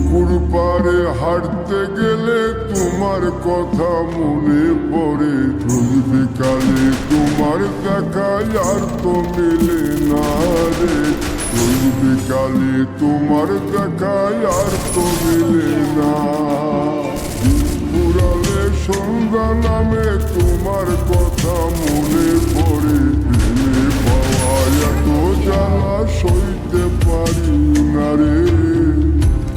পুকুর পাড়ে হাঁটতে গেলে তোমার কথা মনে পড়ে। রোজ বিকালে তোমার দেখা আর তো মিলে না রে। রোজ বিকালে তোমার দেখা আর তো মিলে না। পুরালে সন্ধ্যা নামে তোমার কথা মনে পড়ে। প্রেমে পাওয়া এত জ্বালা সইতে পারি না রে।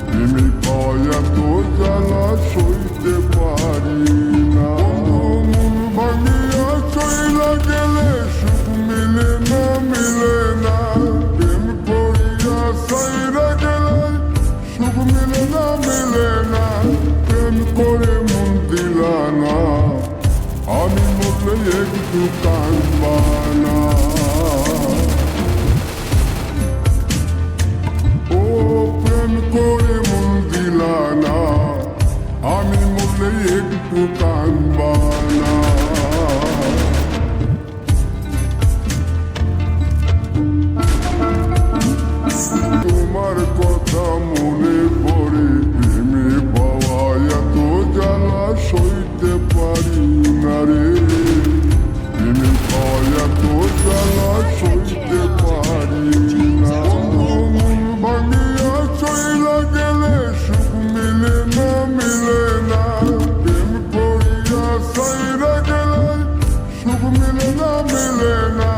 প্রেমে পাওয়া এত জ্বালা সইতে পারি না। মন ভাঙিয়া চইলা গেলে সুখ মিলে না মিলে না। প্রেম করিয়া সাইরা গেলে সুখ মিলে না মিলে না। প্রেম করে মন দিলা না, আমি মরলে একটু কাঁদবা না। ও প্রেম করে মন দিলা না, আমি মরলে একটু কাঁদবা না। তোমার কথা মনে পড়ে। প্রেমে পাওয়া এত জ্বালা সইতে পারি না রে। প্রেমে পাওয়া এত জ্বালা সইতে পারি না। মন ভাঙিয়া চইলা গেলে সুখ মিলে না মিলে না। প্রেম করিয়া সাইরা গেলে সুখ মিলে না মিলে না।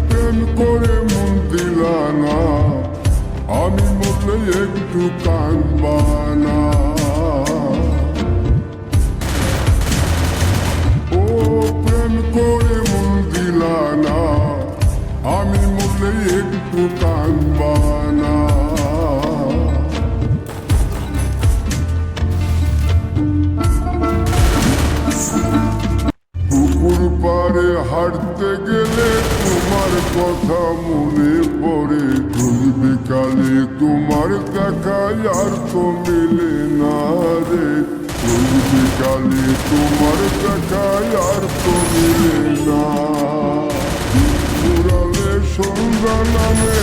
প্রেম করে মন দিলা না, আমি মরলে একটু কাঁদবা না। ও প্রেম করে মন দিলা না, আমি মরলে একটু কাঁদবা না। পুকুর পাড়ে হাঁটতে গেলে তোমার কথা মনে পড়ে। রোজ বিকালে তোমার দেখা আর তো মিলে না রে। রোজ বিকালে তোমার দেখা আর তো মিলে না। পুরালে সন্ধ্যা নামে